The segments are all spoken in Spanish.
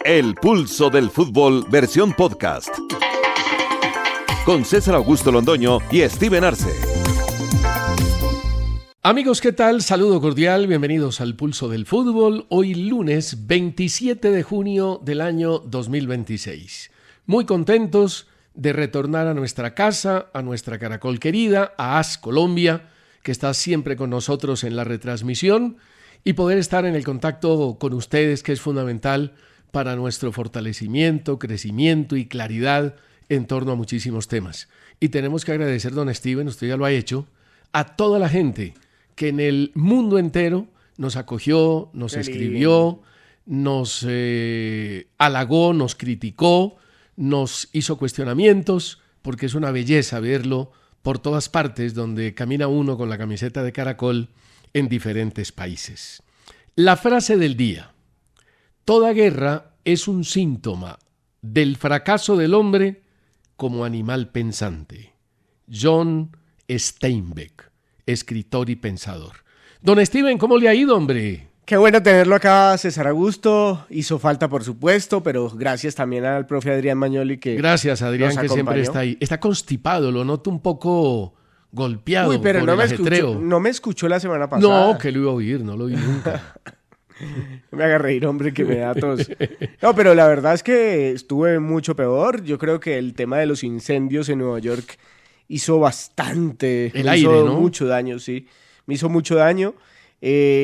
El Pulso del Fútbol, versión podcast. Con César Augusto Londoño y Steven Arce. Amigos, ¿qué tal? Saludo cordial, bienvenidos al Pulso del Fútbol. Hoy lunes 27 de junio del año 2026. Muy contentos de retornar a nuestra casa, a nuestra Caracol querida, a AS Colombia, que está siempre con nosotros en la retransmisión, y poder estar en el contacto con ustedes, que es fundamental para nuestro fortalecimiento, crecimiento y claridad en torno a muchísimos temas. Y tenemos que agradecer, don Steven, usted ya lo ha hecho, a toda la gente que en el mundo entero nos acogió, nos escribió, nos halagó, nos criticó, nos hizo cuestionamientos, porque es una belleza verlo por todas partes donde camina uno con la camiseta de Caracol en diferentes países. La frase del día: toda guerra es un síntoma del fracaso del hombre como animal pensante. John Steinbeck, escritor y pensador. Don Steven, ¿cómo le ha ido, hombre? Qué bueno tenerlo acá, César Augusto. Hizo falta, por supuesto, pero gracias también al profe Adrián Magnoli que Gracias, Adrián, que siempre está ahí. Está constipado, lo noto un poco golpeado. Uy, pero por no el me ajetreo. no me escuchó la semana pasada. No, que lo iba a oír, no lo oí nunca. Me haga reír, hombre, que me da tos. No, pero la verdad es que estuve mucho peor. Yo creo que el tema de los incendios en Nueva York hizo bastante. El aire, hizo ¿no? mucho daño, sí. Me hizo mucho daño.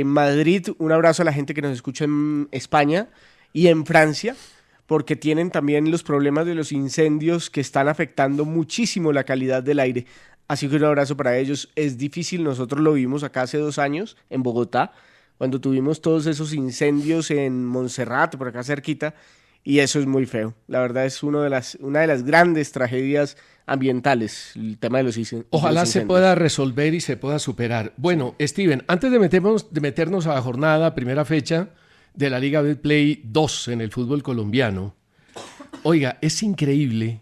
Madrid, un abrazo a la gente que nos escucha en España y en Francia, porque tienen también los problemas de los incendios que están afectando muchísimo la calidad del aire. Así que un abrazo para ellos. Es difícil, nosotros lo vimos acá hace 2 años en Bogotá, cuando tuvimos todos esos incendios en Montserrat, por acá cerquita, y eso es muy feo. La verdad es una de las grandes tragedias ambientales, el tema de los incendios. Ojalá se pueda resolver y se pueda superar. Bueno, Steven, antes de meternos a la jornada, primera fecha de la Liga Betplay 2 en el fútbol colombiano, oiga, es increíble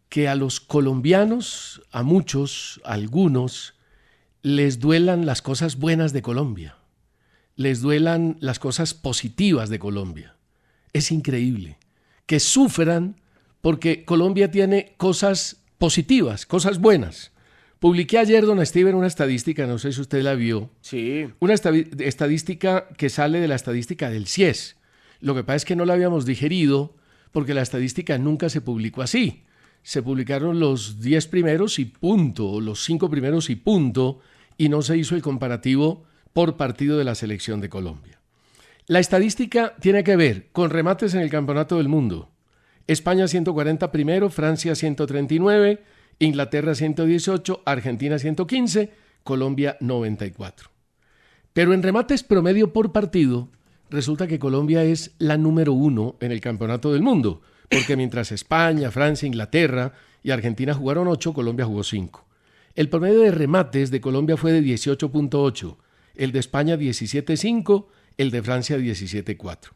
que a los colombianos, a muchos, a algunos, les duelan las cosas buenas de Colombia, les duelan las cosas positivas de Colombia. Es increíble que sufran porque Colombia tiene cosas positivas, cosas buenas. Publiqué ayer, don Steven, una estadística, no sé si usted la vio. Sí. Una estadística que sale de la estadística del CIES. Lo que pasa es que no la habíamos digerido porque la estadística nunca se publicó así. Se publicaron los 10 primeros y punto, los 5 primeros y punto, y no se hizo el comparativo por partido de la selección de Colombia. La estadística tiene que ver con remates en el Campeonato del Mundo. España 140 primero, Francia 139, Inglaterra 118, Argentina 115, Colombia 94. Pero en remates promedio por partido, resulta que Colombia es la número 1 en el Campeonato del Mundo, porque mientras España, Francia, Inglaterra y Argentina jugaron 8, Colombia jugó 5. El promedio de remates de Colombia fue de 18.8, el de España 17.5, el de Francia 17.4.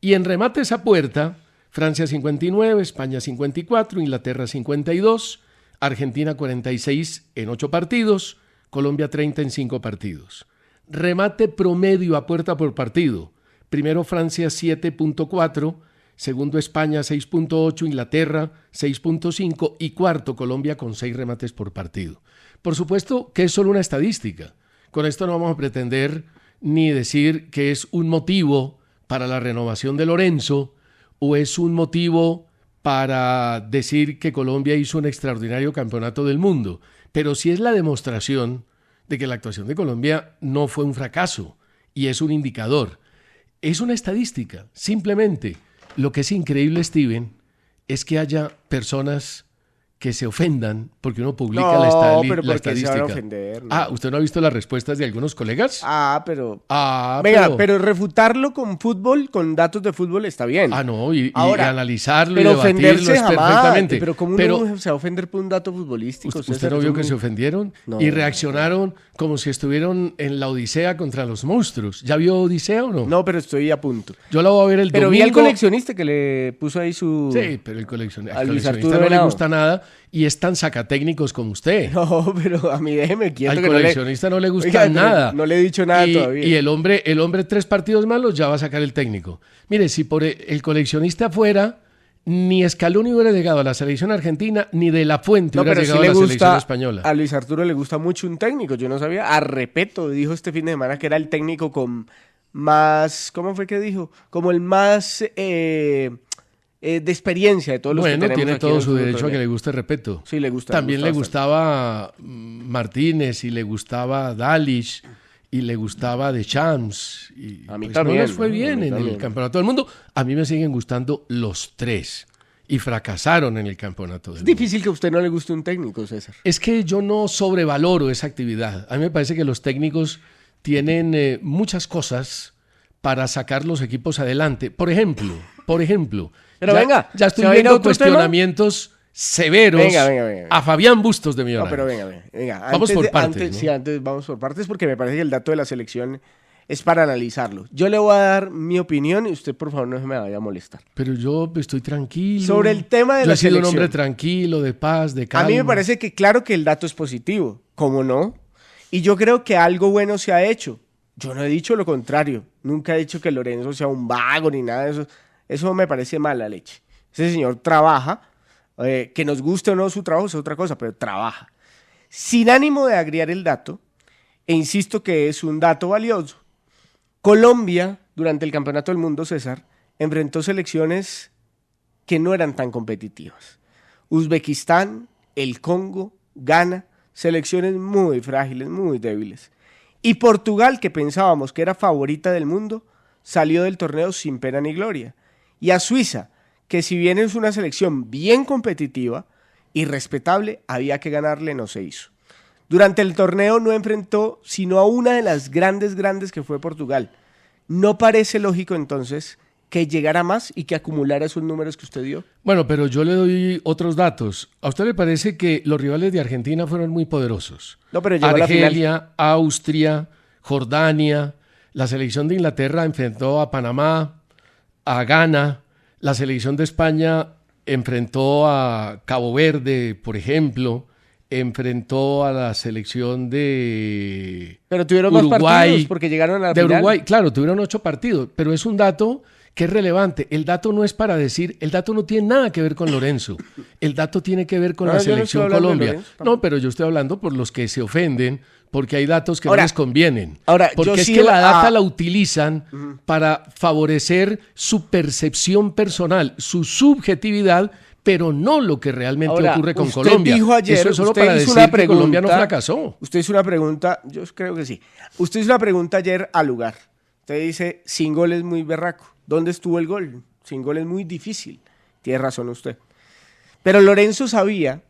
Y en remates a puerta, Francia 59, España 54, Inglaterra 52, Argentina 46 en 8 partidos, Colombia 30 en 5 partidos. Remate promedio a puerta por partido. Primero Francia 7.4, segundo España 6.8, Inglaterra 6.5 y cuarto Colombia con 6 remates por partido. Por supuesto que es solo una estadística. Con esto no vamos a pretender ni decir que es un motivo para la renovación de Lorenzo o es un motivo para decir que Colombia hizo un extraordinario campeonato del mundo, pero sí es la demostración de que la actuación de Colombia no fue un fracaso y es un indicador. Es una estadística, simplemente. Lo que es increíble, Steven, es que haya personas que se ofendan porque uno publica la estadística. Se van a ofender, ¿no? ¿Usted no ha visto las respuestas de algunos colegas? Venga, pero refutarlo con fútbol, con datos de fútbol está bien. No, y analizarlo pero y debatirlo ofenderse es jamás, perfectamente. Pero ¿cómo uno se va a ofender por un dato futbolístico? ¿Usted no vio que se ofendieron? No. Y reaccionaron como si estuvieron en la Odisea contra los monstruos. ¿Ya vio Odisea o no? No, pero estoy a punto. Yo la voy a ver el domingo. Pero vi al coleccionista que le puso ahí su... Sí, pero el coleccionista Luis no Arturo le Venado. gusta nada y es tan sacatécnicos como usted. No, pero a mí déjeme quieto. Al que coleccionista no le gusta Oiga, nada. No le he dicho nada todavía. Y el hombre 3 partidos malos ya va a sacar el técnico. Mire, si por el coleccionista fuera, ni Scaloni hubiera llegado a la selección argentina, ni De La Fuente hubiera pero llegado sí a la le selección gusta, española. a Luis Arturo le gusta mucho un técnico. Yo no sabía. A Repeto dijo este fin de semana que era el técnico con más... ¿Cómo fue que dijo? Como el más de experiencia de todos los que tenemos tiene aquí todo en el su fútbol derecho a que colombiano. le guste Repeto. Sí, le gusta. También le bastante. gustaba Martínez y le gustaba Dalic y le gustaba Deschamps. Y A mí pues también, no les fue a mí bien en también. el campeonato del mundo. A mí me siguen gustando los 3 y fracasaron en el campeonato del Es mundo. difícil que a usted no le guste un técnico, César. Es que yo no sobrevaloro esa actividad. A mí me parece que los técnicos tienen muchas cosas para sacar los equipos adelante. Por ejemplo, Pero venga, ya estoy ¿se va a ir a viendo otro cuestionamientos severos Venga. a Fabián Bustos de No, Millonarios. pero venga. Vamos por partes, ¿no? Sí, antes vamos por partes porque me parece que el dato de la selección es para analizarlo. Yo le voy a dar mi opinión y usted, por favor, no se me vaya a molestar. Pero yo estoy tranquilo. Sobre el tema de yo la he sido un selección. hombre tranquilo, de paz, de calma. A mí me parece que claro que el dato es positivo, ¿cómo no? Y yo creo que algo bueno se ha hecho. Yo no he dicho lo contrario. Nunca he dicho que Lorenzo sea un vago ni nada de eso. Eso me parece mala leche. Ese señor trabaja, que nos guste o no su trabajo es otra cosa, pero trabaja. Sin ánimo de agriar el dato, e insisto que es un dato valioso, Colombia, durante el Campeonato del Mundo, César, enfrentó selecciones que no eran tan competitivas. Uzbekistán, el Congo, Ghana, selecciones muy frágiles, muy débiles. Y Portugal, que pensábamos que era favorita del mundo, salió del torneo sin pena ni gloria. Y a Suiza, que si bien es una selección bien competitiva y respetable, había que ganarle, no se hizo. Durante el torneo no enfrentó sino a una de las grandes que fue Portugal. ¿No parece lógico entonces que llegara más y que acumulara esos números que usted dio? Bueno, pero yo le doy otros datos. ¿A usted le parece que los rivales de Argentina fueron muy poderosos? No, pero llegó a la final. Argelia, Austria, Jordania, la selección de Inglaterra enfrentó a Panamá, a Ghana, la selección de España enfrentó a Cabo Verde, por ejemplo, enfrentó a la selección de Pero tuvieron Uruguay, más partidos porque llegaron a la de final. Uruguay, claro, tuvieron 8 partidos, pero es un dato que es relevante. El dato no es para decir, el dato no tiene nada que ver con Lorenzo. El dato tiene que ver con No, la yo no selección estoy hablando de Colombia. Lorenzo, No, pero yo estoy hablando por los que se ofenden, porque hay datos que Ahora, no les convienen. ahora, porque yo es sí que la data a- la utilizan para favorecer su percepción personal, su subjetividad, pero no lo que realmente Ahora, ocurre con usted Colombia. dijo ayer, Eso es solo usted para hizo decir una que Colombia no pregunta- fracasó. Usted hizo una pregunta, yo creo que sí. Usted hizo una pregunta ayer al lugar. Usted dice, sin gol es muy berraco. ¿Dónde estuvo el gol? Sin gol es muy difícil. Tiene razón usted. Pero Lorenzo sabía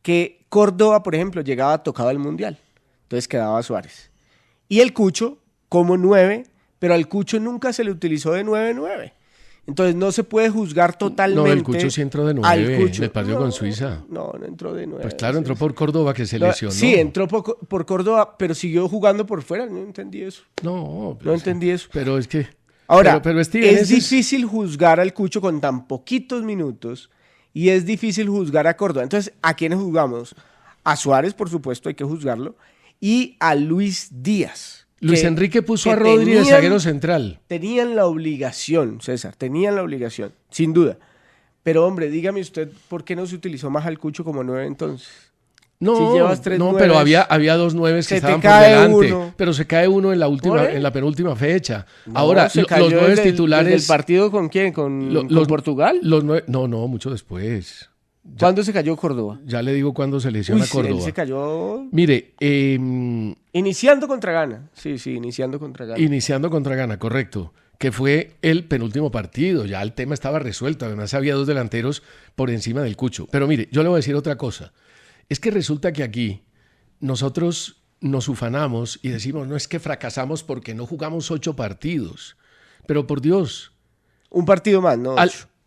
que Córdoba, por ejemplo, llegaba tocado al Mundial. Entonces quedaba Suárez. Y el Cucho como 9, pero al Cucho nunca se le utilizó de 9-9. Entonces no se puede juzgar totalmente. No, el Cucho sí entró de 9 al Cucho. en el partido con Suiza. No entró de 9. Pues claro, entró por Córdoba que se No, lesionó. sí, entró por Córdoba, pero siguió jugando por fuera. No entendí eso. No, No entendí eso. Pero es que... Ahora, pero, Steven, es ese difícil juzgar al Cucho con tan poquitos minutos y es difícil juzgar a Córdoba. Entonces, ¿a quiénes juzgamos? A Suárez, por supuesto, hay que juzgarlo, y a Luis Díaz. Luis que- Enrique puso que a Rodri de tenían- zaguero central. Tenían la obligación, César, tenían la obligación, sin duda. Pero, hombre, dígame usted, ¿por qué no se utilizó más al Cucho como 9 entonces? No, Si llevas 3 no, nueves, pero había 2 nueves que se te estaban por cae delante. uno. Pero se cae uno en la ¿Por qué? en la penúltima fecha. No, Ahora, se los cayó 9 desde titulares. ¿El partido con quién? ¿Con, lo- con los- Portugal? No, mucho después. ¿Cuándo se cayó Córdoba? Ya le digo cuándo se lesiona Uy, sí, Córdoba. él se cayó Mire, iniciando contra Ghana. Sí, iniciando contra Ghana. iniciando contra Ghana, correcto, que fue el penúltimo partido, ya el tema estaba resuelto, además había 2 delanteros por encima del Cucho. Pero mire, yo le voy a decir otra cosa, es que resulta que aquí nosotros nos ufanamos y decimos, no es que fracasamos porque no jugamos 8 partidos, pero por Dios, Un partido más, ¿no?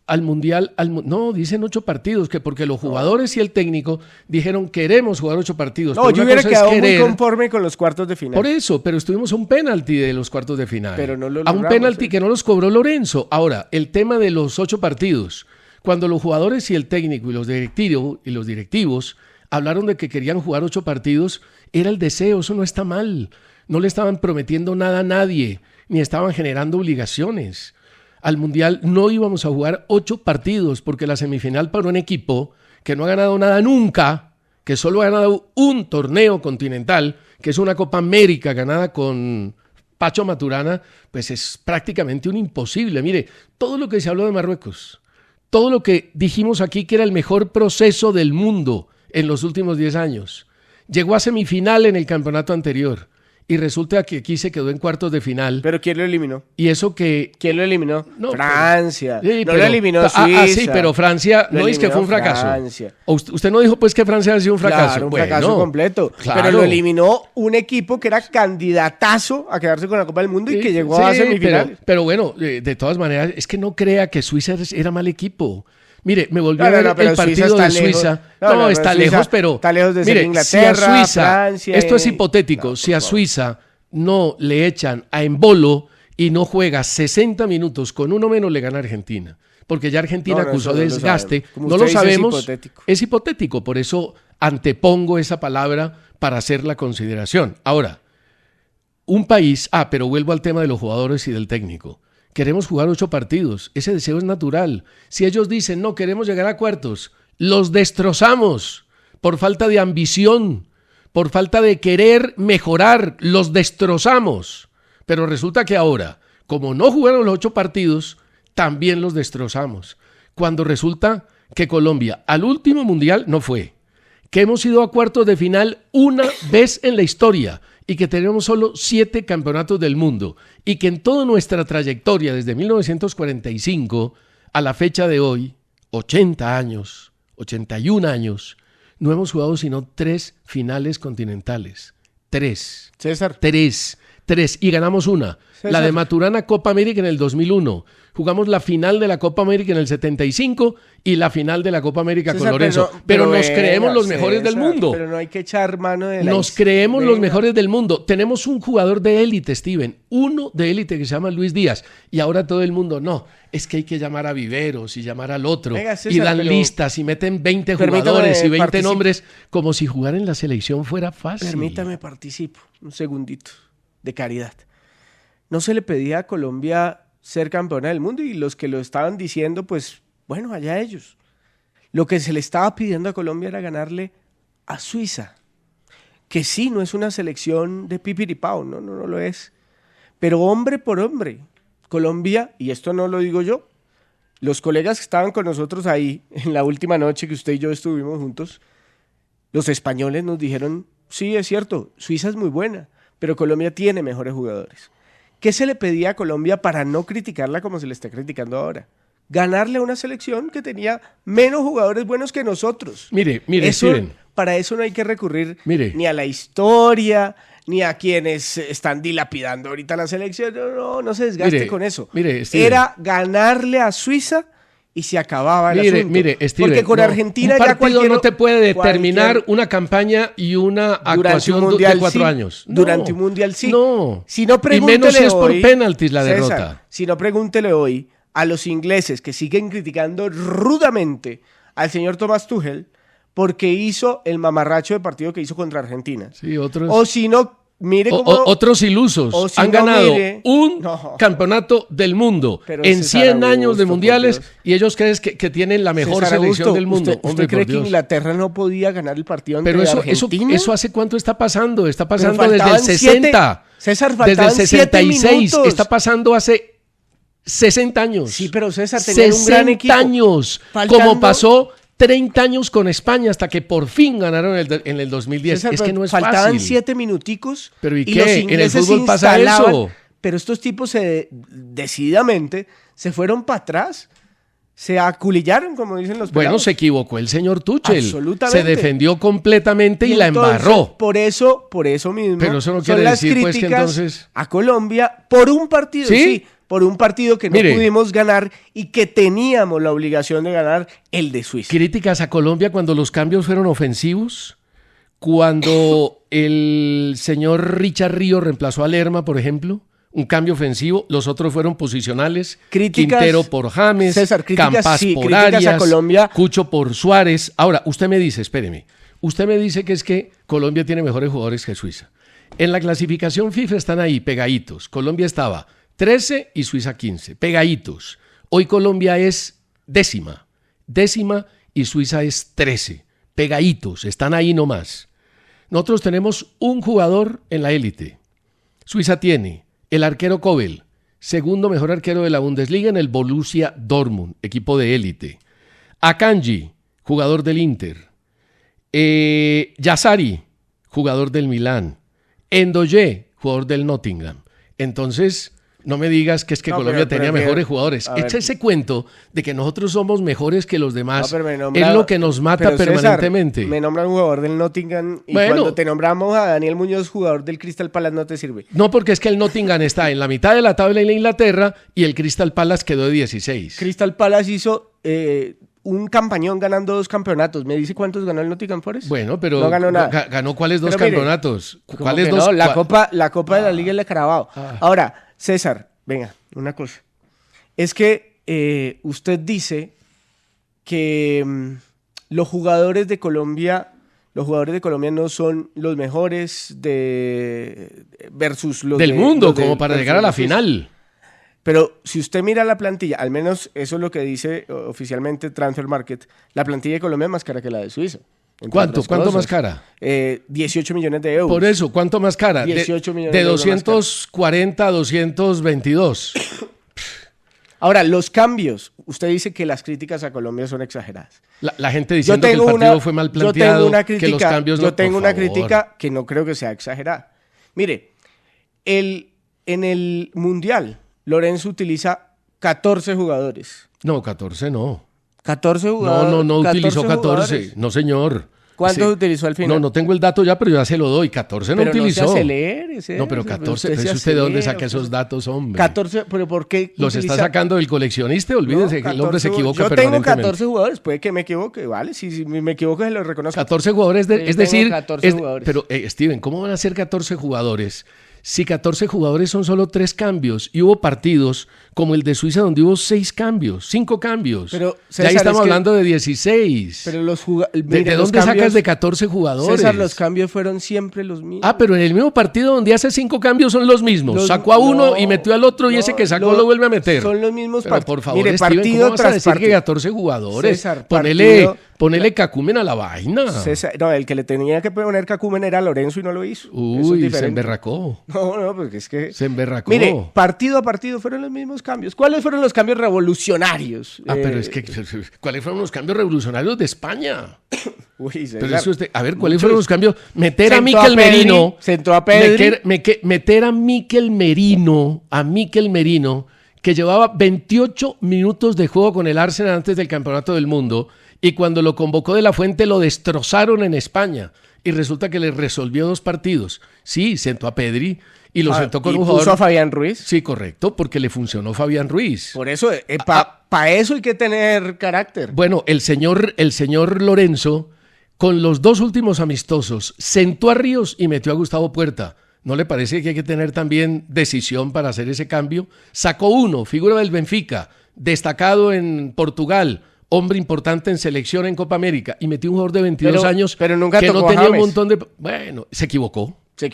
al Mundial, no, dicen 8 partidos, que porque los jugadores y el técnico dijeron queremos jugar 8 partidos. No, pero yo una hubiera cosa es quedado muy querer. conforme con los cuartos de final. Por eso, pero estuvimos a un penalti de los cuartos de final. Pero no lo a un logramos, penalti que no los cobró Lorenzo. Ahora, el tema de los 8 partidos, Cuando los jugadores y el técnico y los directivos hablaron de que querían jugar 8 partidos, era el deseo, eso no está mal. No le estaban prometiendo nada a nadie, ni estaban generando obligaciones. Al Mundial no íbamos a jugar 8 partidos, porque la semifinal para un equipo que no ha ganado nada nunca, que solo ha ganado un torneo continental, que es una Copa América ganada con Pacho Maturana, pues es prácticamente un imposible. Mire, todo lo que se habló de Marruecos, todo lo que dijimos aquí que era el mejor proceso del mundo en los últimos 10 años, llegó a semifinal en el campeonato anterior y resulta que aquí se quedó en cuartos de final. ¿Pero quién lo eliminó? Y eso que... ¿Quién lo eliminó? No, Francia. Pero, sí, no lo eliminó Suiza. Sí, pero Francia no es que fue un fracaso. Francia. Usted no dijo pues que Francia había sido un fracaso. Claro, un fracaso completo. Claro. Pero lo eliminó un equipo que era candidatazo a quedarse con la Copa del Mundo y que llegó a semifinales. Pero bueno, de todas maneras, es que no crea que Suiza era mal equipo. Mire, me volvió a ver el partido de Suiza. Está lejos, pero... Está lejos de ser Inglaterra, si a Suiza, Francia... Esto es hipotético. Si a Suiza no le echan a Embolo y no juega 60 minutos con uno menos, le gana Argentina. Porque ya Argentina acusó desgaste. No lo sabemos. Es hipotético. Por eso antepongo esa palabra para hacer la consideración. Ahora, un país... pero vuelvo al tema de los jugadores y del técnico. Queremos jugar 8 partidos. Ese deseo es natural. Si ellos dicen, no, queremos llegar a cuartos, los destrozamos por falta de ambición, por falta de querer mejorar, los destrozamos. Pero resulta que ahora, como no jugaron los 8 partidos, también los destrozamos. Cuando resulta que Colombia al último mundial no fue, que hemos ido a cuartos de final una vez en la historia y que tenemos solo 7 campeonatos del mundo y que en toda nuestra trayectoria desde 1945 a la fecha de hoy, 80 años, 81 años, no hemos jugado sino 3 finales continentales. 3. César. 3. Y ganamos una. César. La de Maturana Copa América en el 2001. Jugamos la final de la Copa América en el 75 y la final de la Copa América César, con Lorenzo. Pero nos creemos los mejores del mundo. Pero no hay que echar mano de la... Nos creemos los mejores del mundo. Tenemos un jugador de élite, Steven. Uno de élite que se llama Luis Díaz. Y ahora todo el mundo, no, es que hay que llamar a Viveros y llamar al otro. Venga, César, y dan listas y meten 20 jugadores y 20 nombres como si jugar en la selección fuera fácil. Permítame participo un segundito de caridad. No se le pedía a Colombia ser campeona del mundo y los que lo estaban diciendo, pues bueno, allá ellos. Lo que se le estaba pidiendo a Colombia era ganarle a Suiza, que sí, no es una selección de pipiripao, no lo es. Pero hombre por hombre, Colombia, y esto no lo digo yo, los colegas que estaban con nosotros ahí en la última noche que usted y yo estuvimos juntos, los españoles nos dijeron, sí, es cierto, Suiza es muy buena, pero Colombia tiene mejores jugadores. ¿Qué se le pedía a Colombia para no criticarla como se le está criticando ahora? Ganarle a una selección que tenía menos jugadores buenos que nosotros. Mire, Steven. Para eso no hay que recurrir ni a la historia, ni a quienes están dilapidando ahorita la selección. No se desgaste con eso. Era ganarle a Suiza y se acababa el asunto. Steven, porque con Argentina un partido no te puede determinar una campaña y una actuación de 4 años. Durante un mundial sí. No. Si no, y menos si es por penaltis la derrota. César, si no, pregúntele hoy a los ingleses que siguen criticando rudamente al señor Thomas Tuchel porque hizo el mamarracho de partido que hizo contra Argentina. Sí, otros. O si no, mire cómo... Otros ilusos han ganado un campeonato del mundo en 100 años de mundiales y ellos creen que tienen la mejor selección del mundo. ¿Usted cree que Inglaterra no podía ganar el partido ante Argentina? Eso ¿hace cuánto está pasando? Está pasando desde el 60. César, desde el 66. Está pasando hace 60 años. Sí, pero César tenía un gran equipo. 60 años. Como pasó 30 años con España hasta que por fin ganaron en el 2010. César, es que no es faltaban fácil. 7 minuticos. ¿Pero y qué? ¿En el fútbol pasa eso? Pero estos tipos decididamente se fueron para atrás. Se aculillaron, como dicen los pelados. Bueno, se equivocó el señor Tuchel. Absolutamente. Se defendió completamente y la entonces, embarró. Por eso mismo. Pero eso no quiere decir pues que entonces... a Colombia por un partido, sí, por un partido que no pudimos ganar y que teníamos la obligación de ganar, el de Suiza. Críticas a Colombia cuando los cambios fueron ofensivos, cuando el señor Richard Ríos reemplazó a Lerma, por ejemplo, un cambio ofensivo, los otros fueron posicionales, Críticas, Quintero por James, César, Campas sí, por críticas Arias, a Colombia. Cucho por Suárez. Ahora, usted me dice, espéreme, usted me dice que es que Colombia tiene mejores jugadores que Suiza. En la clasificación FIFA están ahí pegaditos. Colombia estaba 13 y Suiza 15, pegaditos. Hoy Colombia es décima y Suiza es 13, pegaditos, están ahí nomás. Nosotros tenemos un jugador en la élite. Suiza tiene el arquero Kobel, segundo mejor arquero de la Bundesliga en el Borussia Dortmund, equipo de élite. Akanji, jugador del Inter. Yassari, jugador del Milán. Endoye, jugador del Nottingham. Entonces, no me digas que es que Colombia tenía mejores jugadores. Echa ese cuento de que nosotros somos mejores que los demás. Es lo que nos mata permanentemente. César, me nombran un jugador del Nottingham y cuando te nombramos a Daniel Muñoz, jugador del Crystal Palace, no te sirve. No, porque es que el Nottingham está en la mitad de la tabla en la Inglaterra y el Crystal Palace quedó de 16. Crystal Palace hizo un campañón ganando 2 campeonatos. ¿Me dice cuántos ganó el Nottingham Forest? Bueno, pero no ganó nada. ¿Ganó cuáles 2 campeonatos? ¿Cuáles 2? No, la Copa de la Liga le Carabao. Ahora, César, venga, una cosa. Es que usted dice que los jugadores de Colombia no son los mejores versus los del mundo, como para llegar a la final. Pero si usted mira la plantilla, al menos eso es lo que dice oficialmente Transfer Market, la plantilla de Colombia es más cara que la de Suiza. ¿Cuánto más cara? 18 millones de euros. Por eso, ¿cuánto más cara? 18 millones de 240 a 222. Ahora, los cambios. Usted dice que las críticas a Colombia son exageradas. La gente diciendo que el partido fue mal planteado, que los cambios no... Yo tengo una crítica que no creo que sea exagerada. Mire, en el Mundial, Lorenzo utiliza 14 jugadores. No, 14 no. 14 jugadores. No utilizó 14. No, señor. ¿Cuántos utilizó al final? No tengo el dato ya, pero ya se lo doy. 14 no utilizó. No se acelere. No, pero 14. ¿Usted de dónde saca esos datos, hombre? 14, pero ¿por qué? ¿Los está sacando del coleccionista? Olvídese que el hombre se equivoca permanentemente. Yo tengo 14 jugadores. Puede que me equivoque, ¿vale? Si me equivoco, se lo reconozco. 14 jugadores, es decir... 14 jugadores. Pero, Steven, ¿cómo van a ser 14 jugadores? Si 14 jugadores son solo 3 cambios y hubo partidos como el de Suiza donde hubo 6 cambios, 5 cambios. Pero, César, ya estamos hablando de 16. Pero ¿De dónde sacas de 14 jugadores? César, los cambios fueron siempre los mismos. Ah, pero en el mismo partido donde hace 5 cambios son los mismos. Sacó a uno y metió al otro y ese que sacó lo vuelve a meter. Son los mismos partidos. Por favor, mire, Steven, partido ¿cómo vas a decir partido. que 14 jugadores? César, ponele cacumen a la vaina. César, no, el que le tenía que poner cacumen era Lorenzo y no lo hizo. Uy, se emberracó. No, porque es que... Se emberracó. Mire, partido a partido fueron los mismos cambios. ¿Cuáles fueron los cambios revolucionarios? Pero es que, ¿cuáles fueron los cambios revolucionarios de España? Uy, César, pero eso a ver, ¿cuáles fueron los cambios? Meter a Mikel Merino. Sentó a Pedri. Meter a Mikel Merino, que llevaba 28 minutos de juego con el Arsenal antes del Campeonato del Mundo, y cuando lo convocó de la Fuente lo destrozaron en España, y resulta que le resolvió 2 partidos. Sí, sentó a Pedri y lo sentó con un jugador. ¿Puso a Fabián Ruiz? Sí, correcto, porque le funcionó Fabián Ruiz. Por eso, para eso hay que tener carácter. Bueno, el señor Lorenzo, con los 2 últimos amistosos, sentó a Ríos y metió a Gustavo Puerta. ¿No le parece que hay que tener también decisión para hacer ese cambio? Sacó uno, figura del Benfica, destacado en Portugal, hombre importante en selección en Copa América, y metió un jugador de 22 años pero nunca que no tenía James. Un montón de... Bueno, se equivocó. Se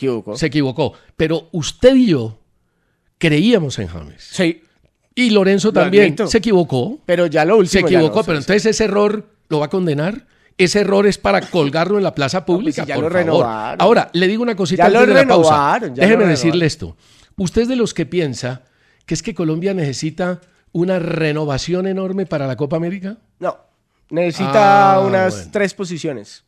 equivocó. Pero usted y yo creíamos en James. Sí. Y Lorenzo también se equivocó. Pero ya lo último. Se equivocó, pero entonces ese error lo va a condenar. Ese error es para colgarlo en la plaza pública, pues si ya por lo favor. Renovaron. Ahora, le digo una cosita antes de la pausa. Déjeme decirle esto. Usted es de los que piensa que es que Colombia necesita una renovación enorme para la Copa América. No, necesita unas 3 posiciones.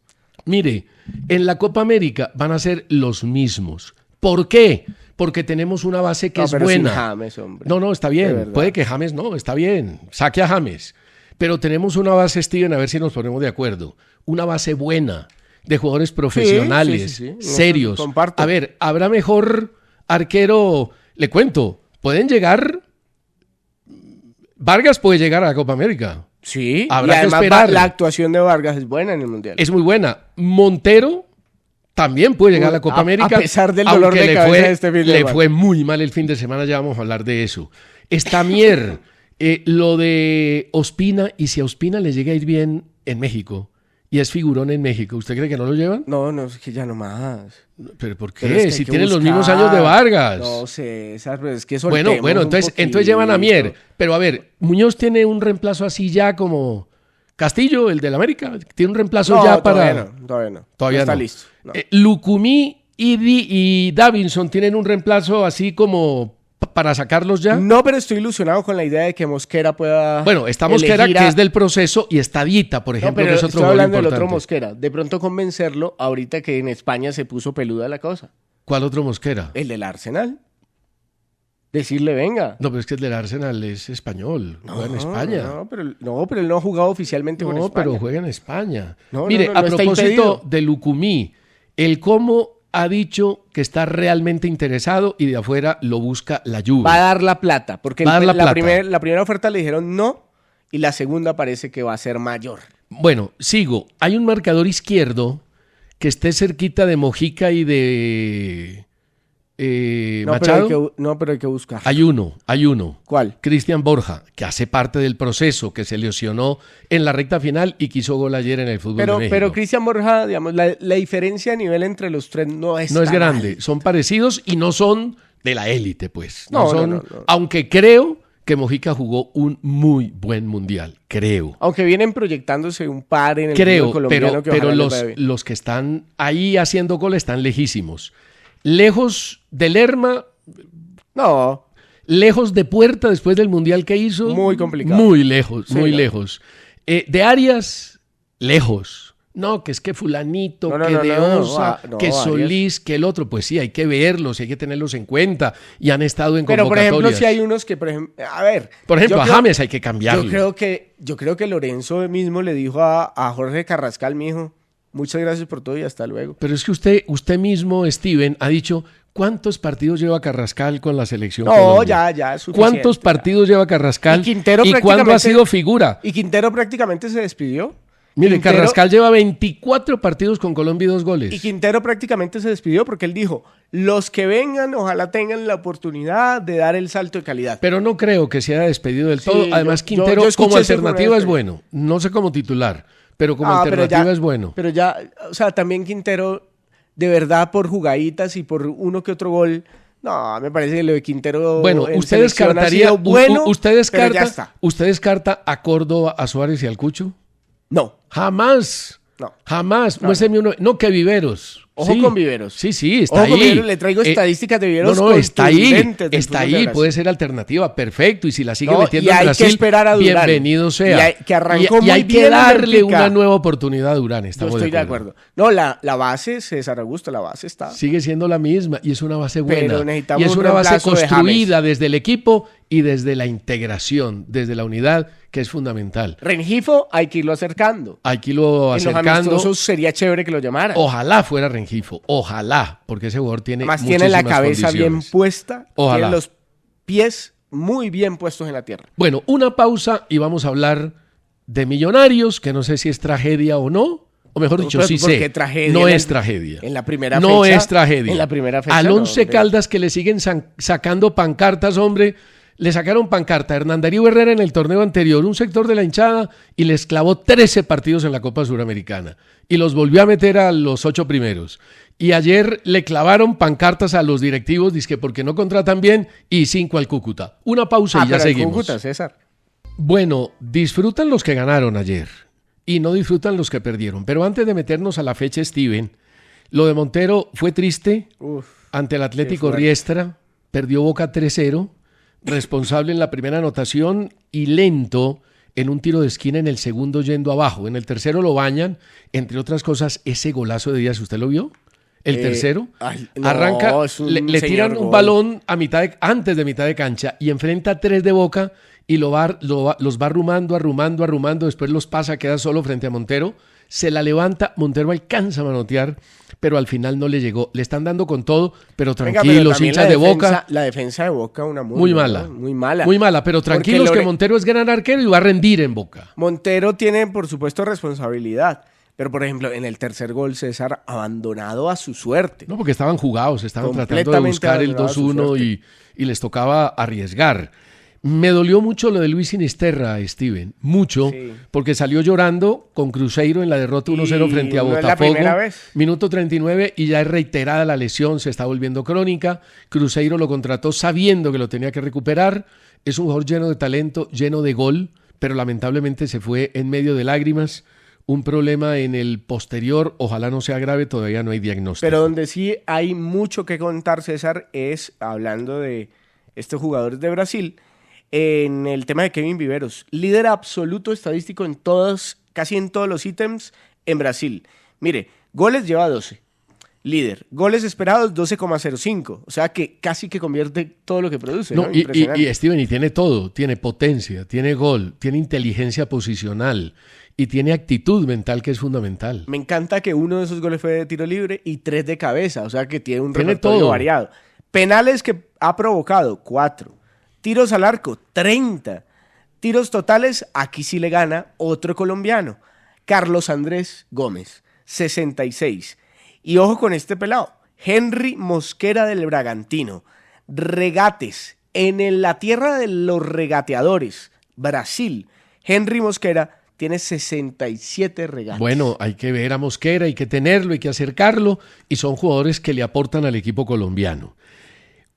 Mire, en la Copa América van a ser los mismos. ¿Por qué? Porque tenemos una base que es buena. Sin James, hombre. No, está bien. Puede que James no, está bien. Saque a James. Pero tenemos una base, Steven, a ver si nos ponemos de acuerdo. Una base buena, de jugadores profesionales, sí. serios. Comparto. A ver, ¿habrá mejor arquero? Le cuento, pueden llegar... Vargas puede llegar a la Copa América. Sí, habrá y además que esperar. La actuación de Vargas es buena en el Mundial. Es muy buena. Montero también puede llegar a la Copa América. A pesar del dolor de cabeza de este fin de semana. Le fue muy mal el fin de semana, ya vamos a hablar de eso. Está Mier, lo de Ospina, y si a Ospina le llega a ir bien en México, y es figurón en México, ¿usted cree que no lo llevan? No, es que ya no más. ¿Pero por qué? Pero es que Si hay que tienen los buscar. mismos años de Vargas. No sé, es que Bueno, entonces llevan a Mier. Pero a ver, Muñoz tiene un reemplazo así ya como Castillo, el del América. Tiene un reemplazo ya para... Todavía no. Todavía está no. listo. No. Lucumí y Davinson tienen un reemplazo así como para sacarlos ya. No, pero estoy ilusionado con la idea de que Mosquera pueda. Bueno, está Mosquera, elegir que es del proceso, y está Dita, por No, ejemplo, pero que es otro estoy gol hablando del importante. otro Mosquera. De pronto convencerlo ahorita que en España se puso peluda la cosa. ¿Cuál otro Mosquera? El del Arsenal. Decirle, venga. No, pero es que el del Arsenal es español, juega en España. pero él no ha jugado oficialmente con No, España. pero juega en España. No, Mire, no a está propósito impedido. de Lucumí, el cómo ha dicho que está realmente interesado y de afuera lo busca la Juve. Va a dar la plata, porque Va a dar la plata. la primera oferta le dijeron no y la segunda parece que va a ser mayor. Bueno, sigo. Hay un marcador izquierdo que esté cerquita de Mojica y de Machado. Pero hay que buscar. Hay uno. ¿Cuál? Cristian Borja, que hace parte del proceso, que se lesionó en la recta final y que hizo gol ayer en el fútbol de México. Pero Cristian Borja, digamos, la diferencia a nivel entre los tres no es No es tan grande, alta. son parecidos y no son de la élite, pues. No, son, no. Aunque creo que Mojica jugó un muy buen mundial, creo. Aunque vienen proyectándose un par en el Creo, fútbol colombiano que pero ojalá les vaya bien. los que están ahí haciendo gol están lejísimos. Lejos de Lerma, No, lejos de Puerta después del mundial que hizo. Muy complicado. Muy lejos, Sí, muy no. lejos. De Arias, lejos. No, que es que fulanito, No, que no, de no, Osa, no, que Arias. Solís, que el otro. Pues sí, hay que verlos, hay que tenerlos en cuenta. Y han estado en pero por convocatorias. ejemplo, si hay unos que, por ejemplo, a ver. Por ejemplo, yo a creo- James hay que cambiarlo. Yo creo que Lorenzo mismo le dijo a Jorge Carrascal, mijo, muchas gracias por todo y hasta luego. Pero es que usted mismo, Steven, ha dicho cuántos partidos lleva Carrascal con la selección No, Colombia. ya es suficiente. ¿Cuántos partidos lleva Carrascal? Y Quintero cuándo ha prácticamente- sido figura? Y Quintero prácticamente se despidió. Mire, Quintero- Carrascal lleva 24 partidos con Colombia y 2 goles. Y Quintero prácticamente se despidió porque él dijo, los que vengan ojalá tengan la oportunidad de dar el salto de calidad. Pero no creo que se haya despedido del Sí, todo. yo- Además, yo Quintero escuché como eso alternativa por es ahí. bueno. No sé como titular, pero como Pero alternativa ya- es bueno. Pero ya, o sea, también Quintero, de verdad, por jugaditas y por uno que otro gol, no, me parece que lo de Quintero Bueno, en usted selección ha descartaría, sido bueno, usted pero ya está. descarta a Córdoba, a Suárez y al Cucho. No, Jamás. no. Jamás. No, Muéstrame uno. No, que Viveros. Ojo con Viveros. Sí, está Ojo ahí. con Viveros, le traigo estadísticas de Viveros No, está ahí. contundentes del Está fútbol de ahí. Brasil. Puede ser alternativa. Perfecto. Y si la sigue No, metiendo y en hay que Brasil, esperar a Durán. bienvenido sea. Y hay- que arrancó y muy hay que bien en darle Benfica. una nueva oportunidad a Durán. Yo Estamos estoy de acuerdo. No, la base, César Augusto, la base está. Sigue siendo la misma y es una base buena. Pero necesitamos Y es un una base reemplazo de construida desde el equipo y desde la integración, desde la unidad, que es fundamental. Rengifo hay que irlo acercando. Aquí lo En los acercando. amistosos sería chévere que lo llamara. Ojalá fuera Rengifo, ojalá, porque ese jugador tiene Además tiene la muchísimas cabeza bien condiciones. puesta, Ojalá. tiene los pies muy bien puestos en la tierra. Bueno, una pausa y vamos a hablar de Millonarios, que no sé si es tragedia o no, o mejor dicho, Pero, sí ¿por sé. qué tragedia? No En es la- tragedia. en la primera No fecha- es tragedia. en la primera fecha, Al no, Once hombre. Caldas que le siguen sacando pancartas, hombre. Le sacaron pancarta a Hernán Darío Herrera en el torneo anterior, un sector de la hinchada, y les clavó 13 partidos en la Copa Suramericana. Y los volvió a meter a los 8 primeros. Y ayer le clavaron pancartas a los directivos, dizque porque no contratan bien, y 5 al Cúcuta. Una pausa y ya pero el seguimos. Cúcuta, César. Bueno, disfrutan los que ganaron ayer y no disfrutan los que perdieron. Pero antes de meternos a la fecha, Steven, lo de Montero fue triste Uf, ante el Atlético fuerte. Riestra, perdió Boca 3-0, responsable en la primera anotación y lento en un tiro de esquina en el segundo yendo abajo. En el tercero lo bañan, entre otras cosas, ese golazo de Díaz, ¿usted lo vio? El tercero no, arranca, es un le tiran señor un gol. balón a antes de mitad de cancha y enfrenta a 3 de Boca y los va arrumando, después los pasa, queda solo frente a Montero, se la levanta, Montero alcanza a manotear, pero al final no le llegó. Le están dando con todo, pero Venga, tranquilos, pero también hinchas la de defensa- Boca. La defensa de Boca, una Muy mala. Muy mala. Muy mala, pero tranquilos Porque que Montero es gran arquero y va a rendir en Boca. Montero tiene, por supuesto, responsabilidad. Pero, por ejemplo, en el tercer gol, César, abandonado a su suerte. No, porque estaban jugados, estaban tratando de buscar el 2-1 y les tocaba arriesgar. Me dolió mucho lo de Luis Sinisterra, Steven, mucho, sí, porque salió llorando con Cruzeiro en la derrota 1-0 frente a Botafogo, minuto 39, y ya es reiterada la lesión, se está volviendo crónica. Cruzeiro lo contrató sabiendo que lo tenía que recuperar, es un jugador lleno de talento, lleno de gol, pero lamentablemente se fue en medio de lágrimas. Un problema en el posterior, ojalá no sea grave, todavía no hay diagnóstico. Pero donde sí hay mucho que contar, César, es hablando de estos jugadores de Brasil, en el tema de Kevin Viveros, líder absoluto estadístico en todos, casi en todos los ítems en Brasil. Mire, goles lleva 12, líder. Goles esperados 12,05, o sea que casi que convierte todo lo que produce. No, y Steven, y tiene todo, tiene potencia, tiene gol, tiene inteligencia posicional y tiene actitud mental, que es fundamental. Me encanta que uno de esos goles fue de tiro libre y 3 de cabeza, o sea que tiene un repertorio variado. Penales que ha provocado 4. Tiros al arco, 30. Tiros totales, aquí sí le gana otro colombiano, Carlos Andrés Gómez, 66. Y ojo con este pelado, Henry Mosquera del Bragantino. Regates, en la tierra de los regateadores, Brasil. Henry Mosquera tiene 67 regates. Bueno, hay que ver a Mosquera, hay que tenerlo, hay que acercarlo, y son jugadores que le aportan al equipo colombiano.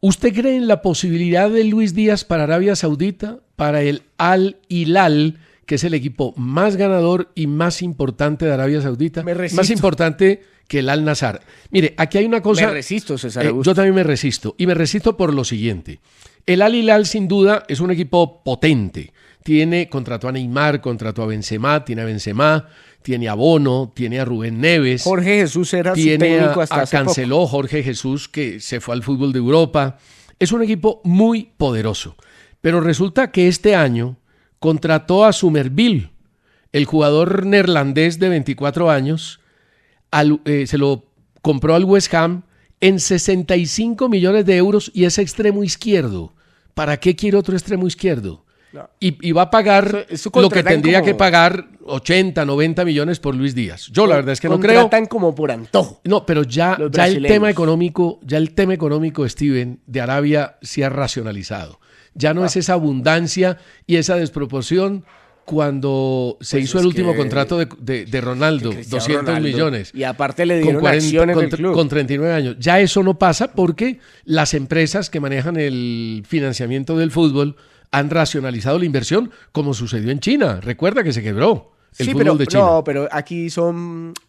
¿Usted cree en la posibilidad de Luis Díaz para Arabia Saudita, para el Al Hilal, que es el equipo más ganador y más importante de Arabia Saudita? Más importante que el Al Nassr. Mire, aquí hay una cosa... Me resisto, César Augusto. Yo también me resisto. Y me resisto por lo siguiente. El Al Hilal, sin duda, es un equipo potente. Contrató a Neymar, contrató a Benzema, tiene a Benzema, tiene a Bono, tiene a Rubén Neves. Jorge Jesús era su técnico hasta hace canceló poco. Jorge Jesús, que se fue al fútbol de Europa. Es un equipo muy poderoso. Pero resulta que este año contrató a Somerville, el jugador neerlandés de 24 años, se lo compró al West Ham en 65 millones de euros y es extremo izquierdo. ¿Para qué quiere otro extremo izquierdo? No. Y va a pagar lo que tendría que pagar 80, 90 millones por Luis Díaz. Yo la verdad es que no creo. Contratan como por antojo. No, pero ya el tema económico, Steven, de Arabia se ha racionalizado. Ya no es esa abundancia y esa desproporción cuando se hizo el último contrato de Ronaldo, 200 millones. Y aparte le dieron acciones del club. Con 39 años. Ya eso no pasa porque las empresas que manejan el financiamiento del fútbol han racionalizado la inversión, como sucedió en China. Recuerda que se quebró el fútbol de China. No, pero aquí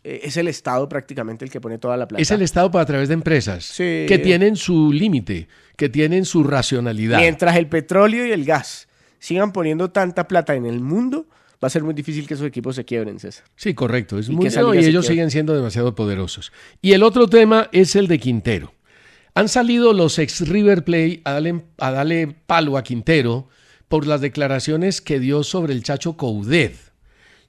es el Estado prácticamente el que pone toda la plata. Es el Estado a través de empresas que tienen su límite, que tienen su racionalidad. Mientras el petróleo y el gas sigan poniendo tanta plata en el mundo, va a ser muy difícil que esos equipos se quiebren, César. Sí, correcto. Y ellos siguen siendo demasiado poderosos. Y el otro tema es el de Quintero. Han salido los ex River Plate a darle palo a Quintero por las declaraciones que dio sobre el Chacho Coudet.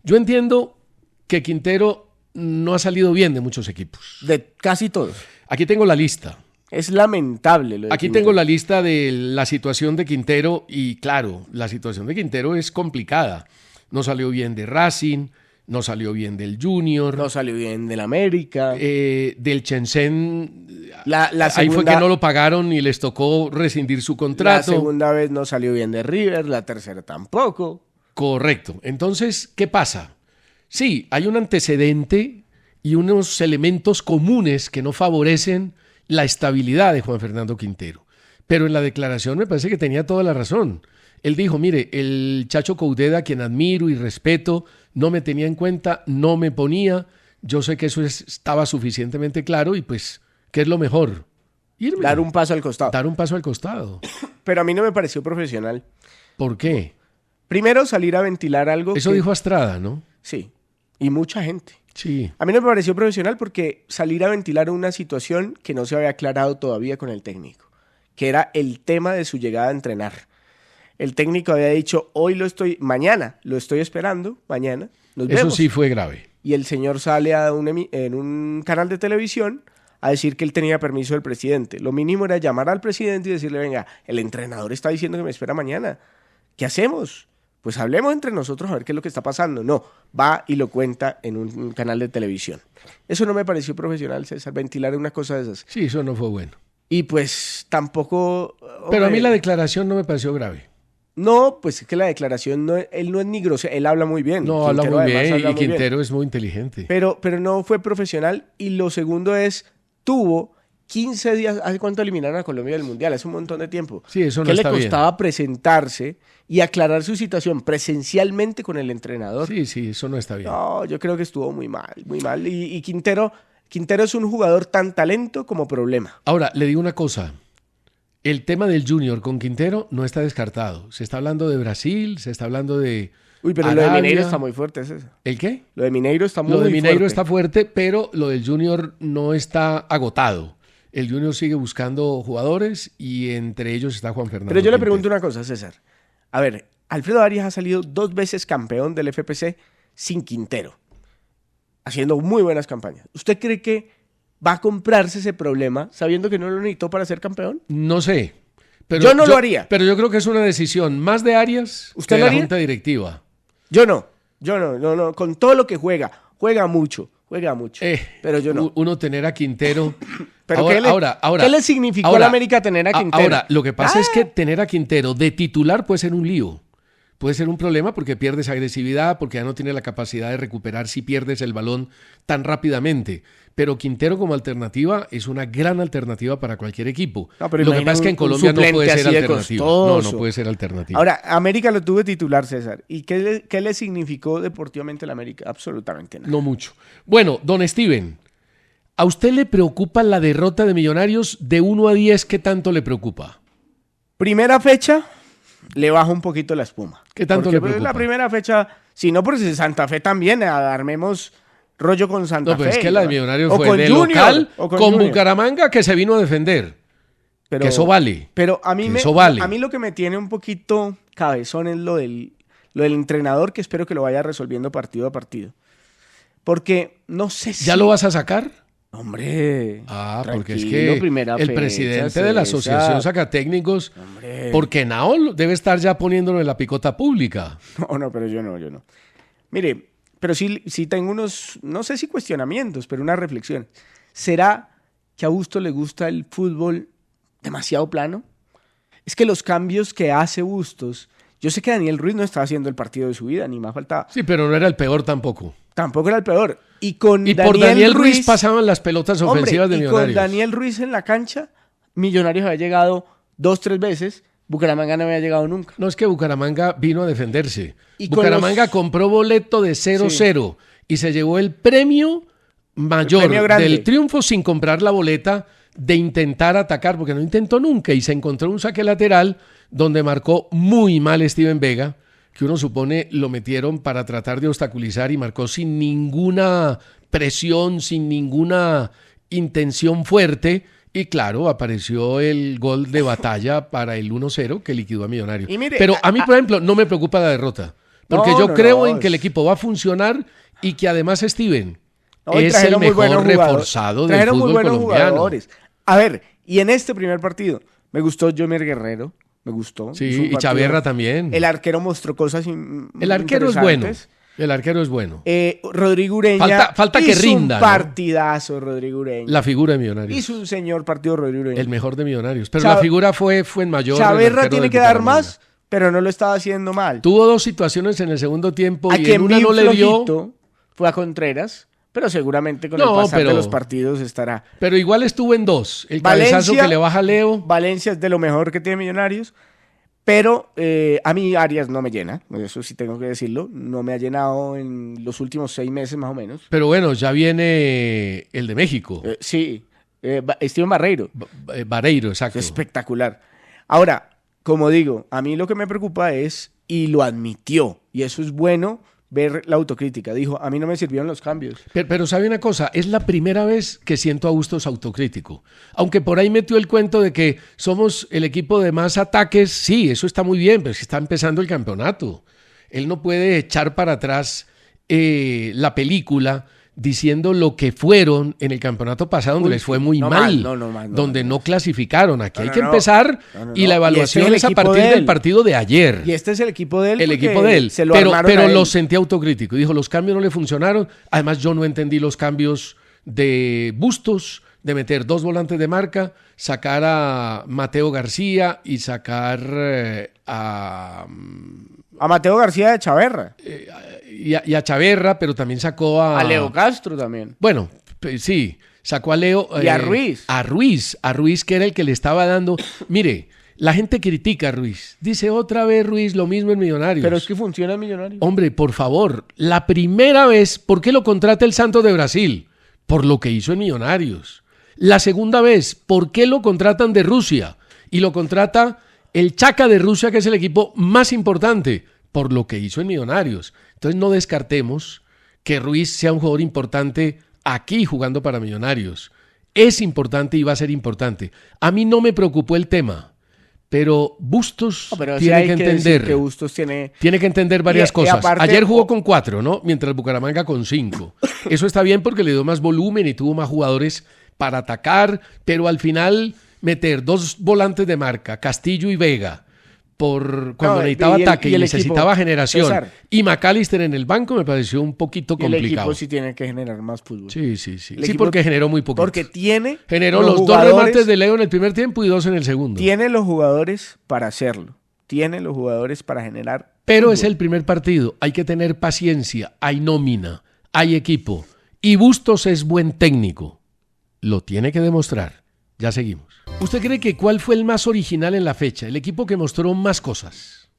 Yo entiendo que Quintero no ha salido bien de muchos equipos. De casi todos. Aquí tengo la lista. Es lamentable lo de Aquí Quintero. tengo la lista de la situación de Quintero y claro, la situación de Quintero es complicada. No salió bien de Racing, no salió bien del Junior. No salió bien del América. Del Shenzhen. La ahí fue que no lo pagaron y les tocó rescindir su contrato. La segunda vez no salió bien de River, la tercera tampoco. Correcto. Entonces, ¿qué pasa? Sí, hay un antecedente y unos elementos comunes que no favorecen la estabilidad de Juan Fernando Quintero. Pero en la declaración me parece que tenía toda la razón. Él dijo, mire, el Chacho Coudet, a quien admiro y respeto, no me tenía en cuenta, no me ponía. Yo sé que eso estaba suficientemente claro y pues, ¿qué es lo mejor? Irme. Dar un paso al costado. Dar un paso al costado. Pero a mí no me pareció profesional. ¿Por qué? Primero, salir a ventilar algo. Eso dijo Astrada, ¿no? Sí, y mucha gente. Sí. A mí no me pareció profesional porque salir a ventilar una situación que no se había aclarado todavía con el técnico, que era el tema de su llegada a entrenar. El técnico había dicho, mañana lo estoy esperando, mañana nos vemos. Eso sí fue grave. Y el señor sale en un canal de televisión a decir que él tenía permiso del presidente. Lo mínimo era llamar al presidente y decirle, venga, el entrenador está diciendo que me espera mañana. ¿Qué hacemos? pues hablemos entre nosotros a ver qué es lo que está pasando. No, va y lo cuenta en un canal de televisión. Eso no me pareció profesional, César, ventilar una cosa de esas. Sí, eso no fue bueno. Y pues tampoco... Pero a mí la declaración no me pareció grave. No, pues es que la declaración, él no es ni grosero, él habla muy bien. No, habla muy bien y Quintero es muy inteligente. Pero no fue profesional. Y lo segundo es, tuvo 15 días, ¿hace cuánto eliminaron a Colombia del Mundial? Hace un montón de tiempo. Sí, eso no está bien. ¿Qué le costaba presentarse y aclarar su situación presencialmente con el entrenador? Sí, eso no está bien. No, yo creo que estuvo muy mal, muy mal. Y Quintero es un jugador tan talento como problema. Ahora, le digo una cosa. El tema del Junior con Quintero no está descartado. Se está hablando de Brasil, se está hablando de Uy, pero Arabia. Lo de Mineiro está muy fuerte, ¿es eso? ¿El qué? Lo de Mineiro está muy fuerte. Lo de Mineiro está fuerte, pero lo del Junior no está agotado. El Junior sigue buscando jugadores y entre ellos está Juan Fernando Pero yo le Quintero. pregunto una cosa, César. A ver, Alfredo Arias ha salido 2 veces campeón del FPC sin Quintero, haciendo muy buenas campañas. ¿Usted cree que va a comprarse ese problema sabiendo que no lo necesitó para ser campeón? No sé. Pero yo no lo haría. Pero yo creo que es una decisión más de Arias ¿Usted que lo de la haría? Junta Directiva. Yo no. Con todo lo que juega mucho. Pero yo no. Uno tener a Quintero. Pero ahora, ¿qué le significó a la América tener a Quintero? Ahora, lo que pasa es que tener a Quintero de titular puede ser un lío. Puede ser un problema porque pierdes agresividad, porque ya no tiene la capacidad de recuperar si pierdes el balón tan rápidamente. Pero Quintero como alternativa es una gran alternativa para cualquier equipo. No, pero lo que pasa es que en Colombia no puede ser alternativa. No puede ser alternativa. Ahora, América lo tuvo de titular, César. ¿Y qué le significó deportivamente la América? Absolutamente nada. No mucho. Bueno, don Steven, ¿a usted le preocupa la derrota de Millonarios de 1 a 10? ¿Qué tanto le preocupa? Primera fecha, le bajo un poquito la espuma. ¿Qué tanto porque le preocupa? La primera fecha, si no, por Santa Fe también, armemos rollo con Santa Fe. No, pero es que la de Millonarios o fue con de Junior, local o con Junior. Bucaramanga que se vino a defender. Que eso vale. Pero a mí, vale. a mí lo que me tiene un poquito cabezón es lo del entrenador, que espero que lo vaya resolviendo partido a partido. Porque no sé si... ¿Ya lo vas a sacar? Hombre, porque es que el presidente de la Asociación Sacatécnicos, porque Nao debe estar ya poniéndolo en la picota pública. No, pero yo no. Mire, pero sí tengo unos, no sé si cuestionamientos, pero una reflexión. ¿Será que a Bustos le gusta el fútbol demasiado plano? Es que los cambios que hace Bustos, yo sé que Daniel Ruiz no está haciendo el partido de su vida, ni más faltaba. Sí, pero no era el peor tampoco. Tampoco era el peor. Y por Daniel Ruiz pasaban las pelotas ofensivas de Millonarios. Y con Daniel Ruiz en la cancha, Millonarios había llegado 2-3 veces, Bucaramanga no había llegado nunca. No, es que Bucaramanga vino a defenderse. Bucaramanga compró boleto de 0-0 y se llevó el premio mayor del triunfo sin comprar la boleta de intentar atacar, porque no intentó nunca y se encontró un saque lateral donde marcó muy mal Steven Vega, que uno supone lo metieron para tratar de obstaculizar y marcó sin ninguna presión, sin ninguna intención fuerte. Y claro, apareció el gol de batalla para el 1-0 que liquidó a Millonarios. Pero a mí, por ejemplo, no me preocupa la derrota. Porque yo creo en que el equipo va a funcionar y que además Steven es el mejor reforzado del fútbol colombiano. Jugadores. A ver, y en este primer partido me gustó Jomer Guerrero. Me gustó. Sí, y Chaverra también. El arquero mostró cosas El arquero es bueno. El arquero es bueno. Rodrigo Ureña falta que rinda. Un partidazo, ¿no? Rodrigo Ureña. La figura de Millonarios. Hizo un señor partido Rodrigo Ureña. El mejor de Millonarios. Pero la figura fue en mayor. Chaverra tiene que dar más, pero no lo estaba haciendo mal. Tuvo 2 situaciones en el segundo tiempo a y en una no le dio. Fue a Contreras. Pero seguramente con el pasar de los partidos estará. Pero igual estuvo en 2. El cabezazo que le baja a Leo. Valencia es de lo mejor que tiene Millonarios. Pero a mí Arias no me llena. Eso sí tengo que decirlo. No me ha llenado en los últimos 6 meses más o menos. Pero bueno, ya viene el de México. Sí. Steven Barreiro. Barreiro, exacto. Espectacular. Ahora, como digo, a mí lo que me preocupa es, y lo admitió, y eso es bueno, ver la autocrítica. Dijo, a mí no me sirvieron los cambios. Pero ¿sabe una cosa? Es la primera vez que siento a Bustos autocrítico. Aunque por ahí metió el cuento de que somos el equipo de más ataques. Sí, eso está muy bien, pero es que está empezando el campeonato. Él no puede echar para atrás la película diciendo lo que fueron en el campeonato pasado, donde les fue muy mal, donde no clasificaron. Aquí hay que empezar y la evaluación es a partir del partido de ayer. Y este es el equipo de él. El equipo de él. Pero lo sentí autocrítico. Dijo, los cambios no le funcionaron. Además, yo no entendí los cambios de Bustos, de meter 2 volantes de marca, sacar a Mateo García y sacar a Mateo García de Chaverra. Y a Chaverra, pero también sacó a Leo Castro también. Bueno, sí, sacó a Leo. Y a Ruiz. A Ruiz, que era el que le estaba dando. Mire, la gente critica a Ruiz. Dice otra vez Ruiz lo mismo en Millonarios. Pero es que funciona en Millonarios. Hombre, por favor, la primera vez, ¿por qué lo contrata el Santos de Brasil? Por lo que hizo en Millonarios. La segunda vez, ¿por qué lo contratan de Rusia? Y lo contrata el Chaca de Rusia, que es el equipo más importante, por lo que hizo en Millonarios. Entonces no descartemos que Ruiz sea un jugador importante aquí jugando para Millonarios. Es importante y va a ser importante. A mí no me preocupó el tema, pero Bustos tiene que entender. Que Bustos tiene que entender varias cosas. Aparte, ayer jugó con 4, ¿no? Mientras Bucaramanga con 5. Eso está bien porque le dio más volumen y tuvo más jugadores para atacar, pero al final meter 2 volantes de marca, Castillo y Vega, cuando necesitaba ataque y necesitaba equipo, generación, César, y McAllister en el banco, me pareció un poquito complicado. El equipo sí tiene que generar más fútbol. Sí. Sí, porque generó muy poquito. Porque generó los 2 remates de Leo en el primer tiempo y 2 en el segundo. Tiene los jugadores para hacerlo. Tiene los jugadores para generar Pero fútbol. Es el primer partido. Hay que tener paciencia. Hay nómina. Hay equipo. Y Bustos es buen técnico. Lo tiene que demostrar. Ya seguimos. ¿Usted cree que cuál fue el más original en la fecha? El equipo que mostró más cosas.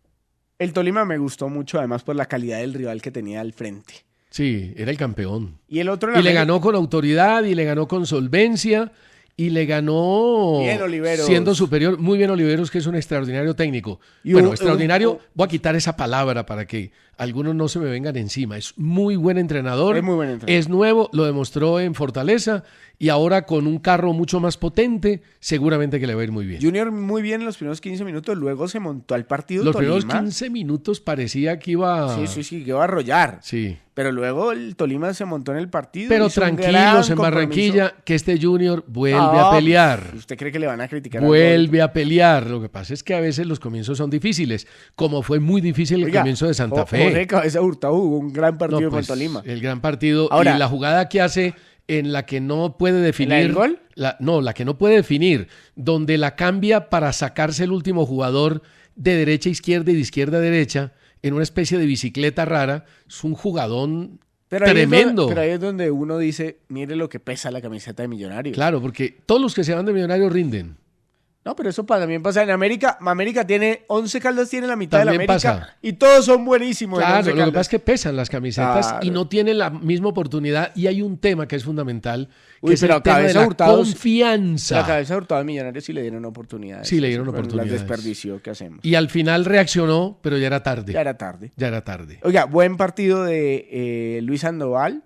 El Tolima me gustó mucho, además por la calidad del rival que tenía al frente. Sí, era el campeón. Y el otro... Y le ganó con autoridad, y le ganó con solvencia, y le ganó bien, Oliveros, siendo superior. Muy bien, Oliveros, que es un extraordinario técnico. Bueno, extraordinario, voy a quitar esa palabra para que algunos no se me vengan encima. Es muy buen entrenador. Es muy buen entrenador. Es nuevo, lo demostró en Fortaleza, y ahora con un carro mucho más potente, seguramente que le va a ir muy bien. Junior muy bien en los primeros 15 minutos, luego se montó al partido Los Tolima. primeros 15 minutos parecía que iba... Sí, que iba a arrollar. Sí. Pero luego el Tolima se montó en el partido. Pero tranquilos en Barranquilla, que este Junior vuelve a pelear. ¿Usted cree que le van a criticar? Vuelve a pelear. Lo que pasa es que a veces los comienzos son difíciles, como fue muy difícil el comienzo de Santa Fe. Jorge Cabeza Hurtado jugó un gran partido con Tolima. El gran partido. Ahora, y la jugada que hace en la que no puede definir. ¿La del gol? La que no puede definir, donde la cambia para sacarse el último jugador de derecha a izquierda y de izquierda a derecha, en una especie de bicicleta rara. Es un jugadón tremendo. Pero ahí es donde uno dice, mire lo que pesa la camiseta de Millonarios. Claro, porque todos los que se van de Millonarios rinden. No, pero eso también pasa en América. América tiene 11 Caldas, tiene la mitad también de la América. Pasa. Y todos son buenísimos. Claro, lo que pasa es que pesan las camisetas y no tienen la misma oportunidad. Y hay un tema que es fundamental, que es el tema de la confianza. La Cabeza Hurtado de Millonarios sí le dieron oportunidades. Sí le dieron oportunidades. Las desperdició, ¿qué hacemos? Y al final reaccionó, pero ya era tarde. Ya era tarde. Oiga, buen partido de Luis Sandoval.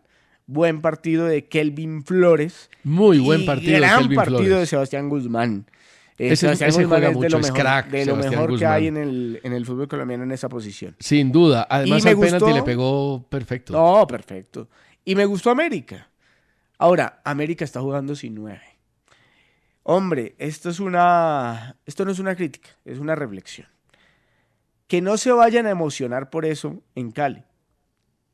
Buen partido de Kelvin Flores. Muy buen partido de Kelvin Flores. Gran partido de Sebastián Guzmán. Ese juega mucho, es crack. De lo mejor que hay en el fútbol colombiano en esa posición. Sin duda. Además al penalti le pegó perfecto. No, perfecto. Y me gustó América. Ahora, América está jugando sin 9. Hombre, esto no es una crítica, es una reflexión. Que no se vayan a emocionar por eso en Cali.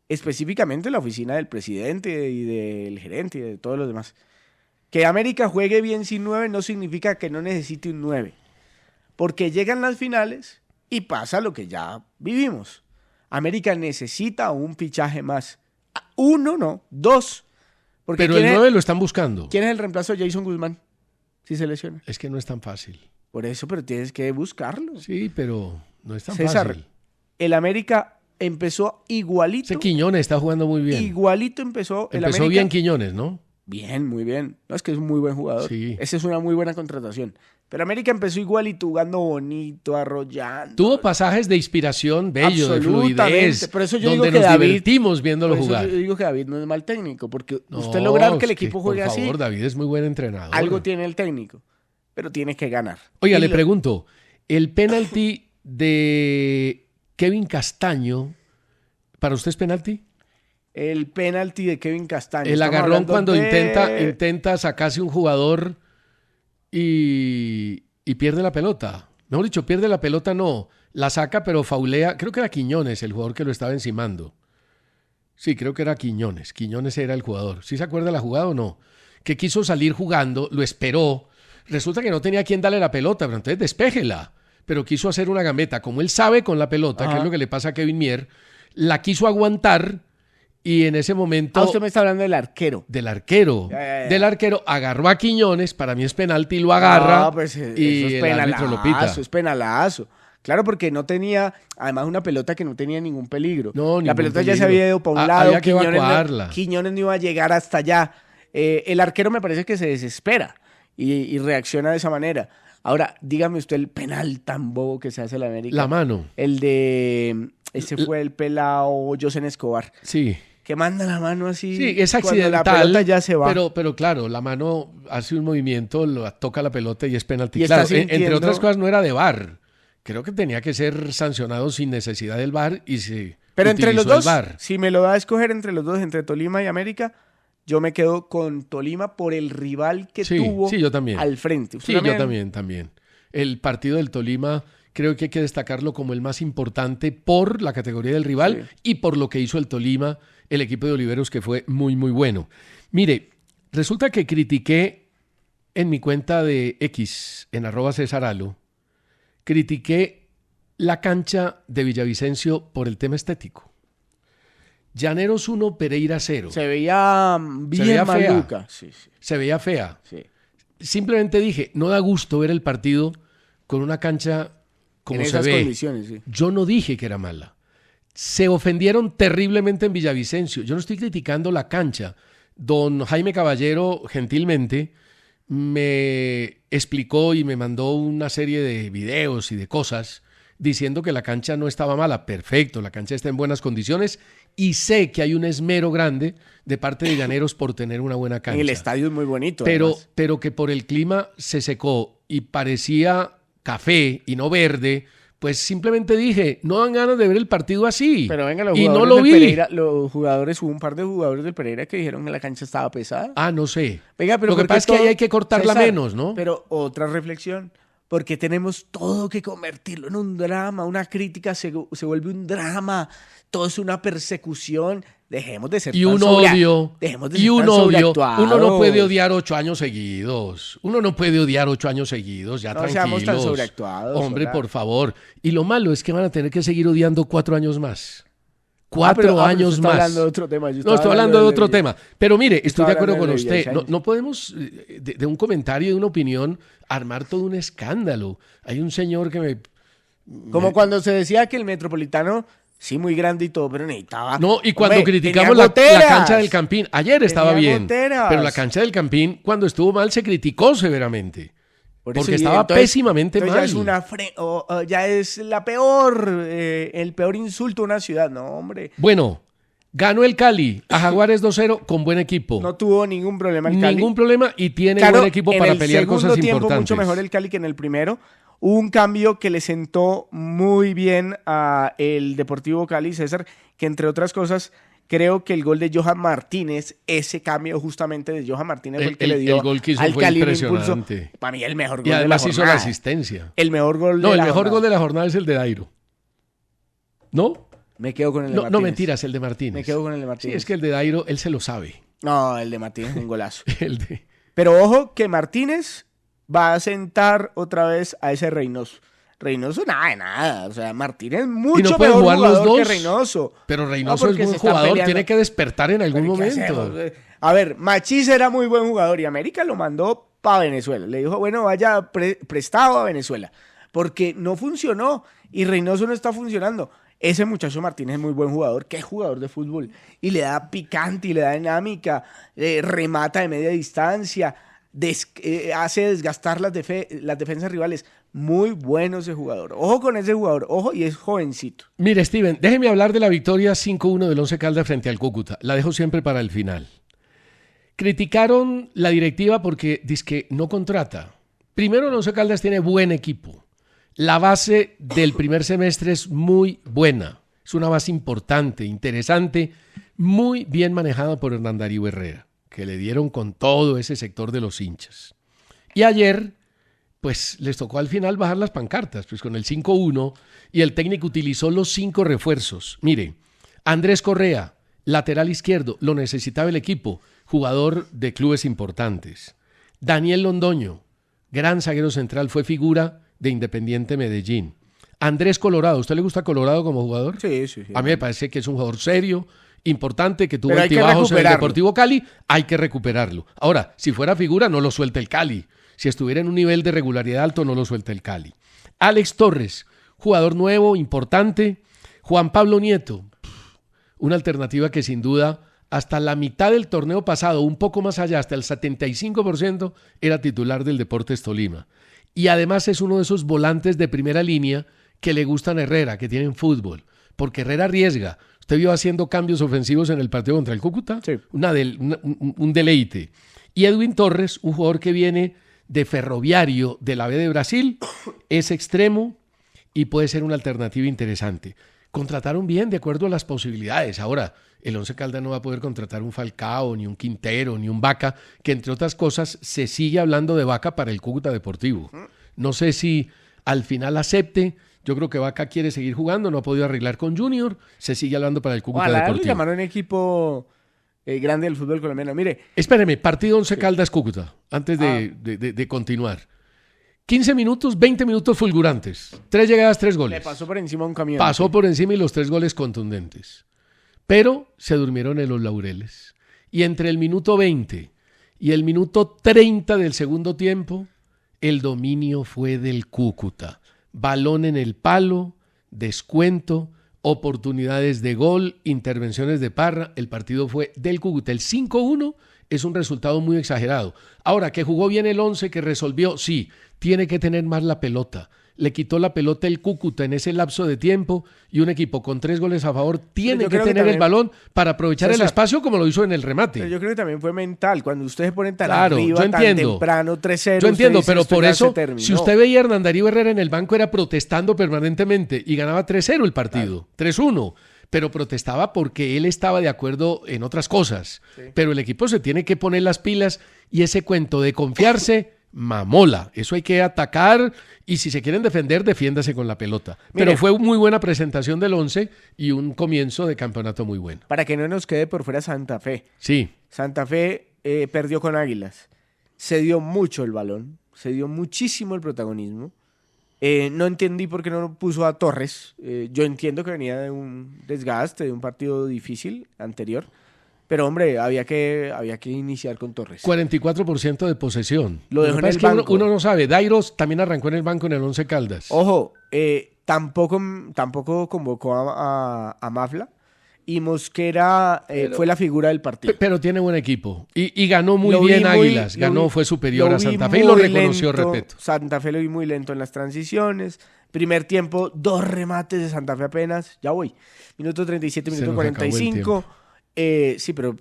Específicamente la oficina del presidente y del gerente y de todos los demás. Que América juegue bien sin 9 no significa que no necesite un 9. Porque llegan las finales y pasa lo que ya vivimos. América necesita un fichaje más. 1 no, 2. Pero el 9 lo están buscando. ¿Quién es el reemplazo de Jason Guzmán? Si se lesiona. Es que no es tan fácil. Por eso, pero tienes que buscarlo. Sí, pero no es tan César, fácil. El América empezó igualito. Ese Quiñones está jugando muy bien. Igualito empezó el América. Empezó bien Quiñones, ¿no? Bien, muy bien. No, es que es un muy buen jugador. Sí. Esa es una muy buena contratación. Pero América empezó igualito, jugando bonito, arrollando. Tuvo pasajes de inspiración bello, de fluidez, por eso yo donde digo que nos David, divertimos viéndolo jugar. Yo digo que David no es mal técnico, porque usted lograr que el equipo juegue así. Por favor, David es muy buen entrenador. Algo tiene el técnico, pero tiene que ganar. Oiga, le pregunto, el penalti de Kevin Castaño, ¿para usted es penalti? el penalti de Kevin Castaño. El Estamos agarrón hablando cuando de- intenta sacarse un jugador y pierde la pelota. Mejor dicho, pierde la pelota, no. La saca, pero faulea. Creo que era Quiñones el jugador que lo estaba encimando. Sí, creo que era Quiñones. Quiñones era el jugador. ¿Sí se acuerda la jugada o no? Que quiso salir jugando, lo esperó. Resulta que no tenía quien darle la pelota, pero entonces despéjela. Pero quiso hacer una gambeta. Como él sabe con la pelota, que es lo que le pasa a Kevin Mier, la quiso aguantar y en ese momento... usted me está hablando del arquero. Del arquero. Ya. Del arquero agarró a Quiñones, para mí es penalti, lo agarra No, pues, y eso es el árbitro lo pita. penalazo, es penalazo. Claro, porque no tenía, además, una pelota que no tenía ningún peligro. No, la ningún pelota ya se peligro. había ido para un lado. Había que evacuarla. Quiñones no iba a llegar hasta allá. El arquero me parece que se desespera y reacciona de esa manera. Ahora, dígame usted el penal tan bobo que se hace en la América. La mano. El de... Ese fue el pelao Josen Escobar. Sí. Que manda la mano así. Sí, es cuando accidental. la pelota ya se va. Pero claro, la mano hace un movimiento, toca la pelota y es penalti. Y está Claro, entre sintiendo- otras cosas no era de VAR. Creo que tenía que ser sancionado sin necesidad del VAR y se Pero entre los utilizó el dos, VAR. si me lo da a escoger entre los dos, entre Tolima y América, yo me quedo con Tolima por el rival que Sí, tuvo sí, yo también. al frente. ¿Usted Sí, yo también. El partido del Tolima creo que hay que destacarlo como el más importante por la categoría del rival y por lo que hizo el Tolima, el equipo de Oliveros, que fue muy, muy bueno. Mire, resulta que critiqué en mi cuenta de X, en @CesarAlo, critiqué la cancha de Villavicencio por el tema estético. Llaneros 1, Pereira 0. Se veía bien veía fea. maluca. Sí. Se veía fea. Simplemente Simplemente dije, no da gusto ver el partido con una cancha como en se esas ve. condiciones, sí. Yo no dije que era mala. Se ofendieron terriblemente en Villavicencio. Yo no estoy criticando la cancha. Don Jaime Caballero, gentilmente, me explicó y me mandó una serie de videos y de cosas diciendo que la cancha no estaba mala. Perfecto, la cancha está en buenas condiciones y sé que hay un esmero grande de parte de Llaneros por tener una buena cancha. El estadio es muy bonito. Pero, además. pero que por el clima se secó y parecía café y no verde, pues simplemente dije, no dan ganas de ver el partido así. Pero venga, los y jugadores no lo del vi. Pereira, hubo un par de jugadores del Pereira que dijeron que la cancha estaba pesada. Ah, no sé. Venga, pero lo que ¿por qué pasa es que ahí todo- hay que cortarla César, menos, ¿no? Pero otra reflexión, porque tenemos todo que convertirlo en un drama, una crítica se vuelve un drama, todo es una persecución. Dejemos de ser Y tan un sobre- odio. dejemos de Y ser un tan odio. sobreactuados. Uno no puede odiar 8 años seguidos. Uno no puede odiar 8 años seguidos. Ya No tranquilos. seamos tan sobreactuados, Hombre, hola. por favor. Y lo malo es que van a tener que seguir odiando 4 años más. Pero- 4 pero años usted está más. hablando de otro tema. Yo No, estaba estoy hablando de otro Villa- tema. Pero mire, estoy estaba de acuerdo hablando con de usted. Villavicencio. No podemos, de un comentario, de una opinión, armar todo un escándalo. Hay un señor que me... Como cuando se decía que el Metropolitano, sí, muy grande y todo, pero necesitaba... No, y cuando Hombre, criticamos tenía la goteras. cancha del Campín, ayer estaba Tenía bien, goteras. pero la cancha del Campín, cuando estuvo mal, se criticó severamente. Por eso, Porque y estaba entonces- pésimamente entonces mal. Ya es, ya es la peor, el peor insulto a una ciudad. No, hombre. Bueno, ganó el Cali a Jaguares 2-0 con buen equipo. No tuvo ningún problema el Cali. Ningún problema y tiene Claro, buen equipo en para el pelear cosas segundo tiempo importantes. mucho mejor el Cali que en el primero. Hubo un cambio que le sentó muy bien a el Deportivo Cali, César, que entre otras cosas, creo que el gol de Johan Martínez, ese cambio justamente de Johan Martínez fue el que le dio el gol que hizo al fue Cali un impulso. impresionante. Para mí el mejor gol Y además de la hizo la jornada. asistencia. El mejor gol No, de el la mejor jornada. gol de la jornada es el de Dairo. ¿No? Me quedo con el de No, Martínez. mentiras, el de Martínez. Me quedo con el de Sí, Martínez. es que el de Dairo, él se lo sabe. No, el de Martínez es un golazo. El de... Pero ojo que Martínez va a sentar otra vez a ese Reynoso. Reynoso nada de nada. O sea, Martínez es mucho pueden mejor jugar los jugador que dos. Reynoso. Pero Reynoso No, es porque buen se está jugador, peleando. tiene que despertar en algún Pero, ¿qué momento. hacemos? A ver, Machís era muy buen jugador y América lo mandó para Venezuela. Le dijo, bueno, vaya prestado a Venezuela. Porque no funcionó y Reynoso no está funcionando. Ese muchacho Martínez es muy buen jugador. Qué jugador de fútbol. Y le da picante y le da dinámica. Remata de media distancia. Hace desgastar las defensas rivales. Muy bueno ese jugador. Ojo con ese jugador. Ojo, y es jovencito. Mire, Steven, déjeme hablar de la victoria 5-1 del Once Caldas frente al Cúcuta. La dejo siempre para el final. Criticaron la directiva porque dizque no contrata. Primero, el Once Caldas tiene buen equipo. La base del primer semestre es muy buena. Es una base importante, interesante, muy bien manejada por Hernán Darío Herrera, que le dieron con todo ese sector de los hinchas. Y ayer, pues les tocó al final bajar las pancartas, pues con el 5-1, y el técnico utilizó los 5 refuerzos. Mire, Andrés Correa, lateral izquierdo, lo necesitaba el equipo, jugador de clubes importantes. Daniel Londoño, gran zaguero central, fue figura de Independiente Medellín. Andrés Colorado, ¿a usted le gusta Colorado como jugador? Sí. A mí me parece que es un jugador serio, importante, que tuvo Pero hay que altibajos en el recuperarlo. Deportivo Cali, hay que recuperarlo. Ahora, si fuera figura, no lo suelta el Cali. Si estuviera en un nivel de regularidad alto, no lo suelta el Cali. Alex Torres, jugador nuevo, importante. Juan Pablo Nieto, una alternativa que sin duda hasta la mitad del torneo pasado, un poco más allá, hasta el 75%, era titular del Deportes Tolima. Y además es uno de esos volantes de primera línea que le gustan a Herrera, que tienen fútbol, porque Herrera arriesga. Usted vio haciendo cambios ofensivos en el partido contra el Cúcuta, Sí. un deleite. Y Edwin Torres, un jugador que viene de Ferroviario de la B de Brasil, es extremo y puede ser una alternativa interesante. Contrataron bien de acuerdo a las posibilidades. Ahora, el Once Caldas no va a poder contratar un Falcao, ni un Quintero, ni un Vaca, que entre otras cosas se sigue hablando de Vaca para el Cúcuta Deportivo. No sé si al final acepte. Yo creo que Vaca quiere seguir jugando, no ha podido arreglar con Junior, se sigue hablando para el Cúcuta Ojalá lo Deportivo. llamaron equipo grande del fútbol colombiano. Mire, Espéreme, partido Once Caldas Cúcuta, antes de continuar. 15 minutos, 20 minutos fulgurantes. 3 llegadas, 3 goles. le pasó por encima un camión. Pasó por encima y los 3 goles contundentes. Pero se durmieron en los laureles. Y entre el minuto 20 y el minuto 30 del segundo tiempo, el dominio fue del Cúcuta. Balón en el palo, descuento, oportunidades de gol, intervenciones de Parra. El partido fue del Cúcuta. El 5-1 es un resultado muy exagerado. Ahora, que jugó bien el 11, que resolvió, sí, tiene que tener más la pelota. Le quitó la pelota el Cúcuta en ese lapso de tiempo y un equipo con 3 goles a favor tiene yo que creo que tener el también, balón para aprovechar el César, espacio como lo hizo en el remate. Pero yo creo que también fue mental. Cuando ustedes se ponen tan Claro, arriba, yo entiendo. tan temprano, 3-0. Yo entiendo, usted dice, pero esto por ya eso, se terminó. si usted veía a Hernán Darío Herrera en el banco, era protestando permanentemente y ganaba 3-0 el partido, 3-1. Pero protestaba porque él estaba de acuerdo en otras cosas. Sí. Pero el equipo se tiene que poner las pilas y ese cuento de confiarse, mamola. Eso hay que atacar y si se quieren defender, defiéndase con la pelota. Pero Mire, fue muy buena presentación del 11 y un comienzo de campeonato muy bueno. Para que no nos quede por fuera Santa Fe. Sí. Santa Fe perdió con Águilas. Se dio mucho el balón, se dio muchísimo el protagonismo. No entendí por qué no puso a Torres. Yo entiendo que venía de un desgaste, de un partido difícil anterior. Pero, hombre, había que iniciar con Torres. 44% de posesión. Lo dejó que en pasa el es que banco. uno no sabe. Dairos también arrancó en el banco en el Once Caldas. Ojo, tampoco convocó a Mafla. Y Mosquera fue la figura del partido. Pero tiene buen equipo. Y ganó muy Lo vi bien Águilas. Ganó, fue superior lo a vi Santa Fe y lo muy reconoció lento. Repeto. Santa Fe lo vi muy lento en las transiciones. Primer tiempo, 2 remates de Santa Fe apenas. Ya voy. Minuto 37, Se minuto nos acabó el 45. Sí, pero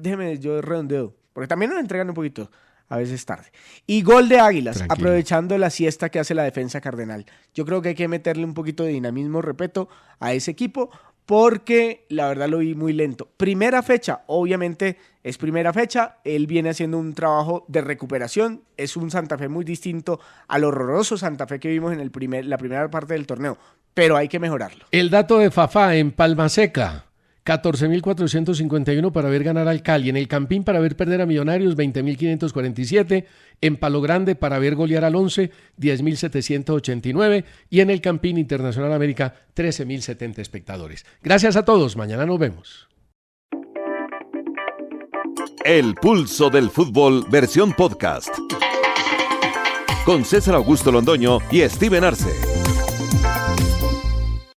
déjeme, yo redondeo. Porque también nos entregan un poquito, a veces tarde. Y gol de Águilas, Tranquilo. aprovechando la siesta que hace la defensa cardenal. Yo creo que hay que meterle un poquito de dinamismo, Repeto, a ese equipo. Porque la verdad lo vi muy lento. Primera fecha, obviamente es primera fecha. Él viene haciendo un trabajo de recuperación. Es un Santa Fe muy distinto al horroroso Santa Fe que vimos en la primera parte del torneo. Pero hay que mejorarlo. El dato de Fafá en Palma Seca. 14.451 para ver ganar al Cali. En el Campín para ver perder a Millonarios, 20.547. En Palo Grande para ver golear al 11, 10.789. Y en el Campín Internacional América, 13.070 espectadores. Gracias a todos. Mañana nos vemos. El pulso del fútbol versión podcast. Con César Augusto Londoño y Steven Arce.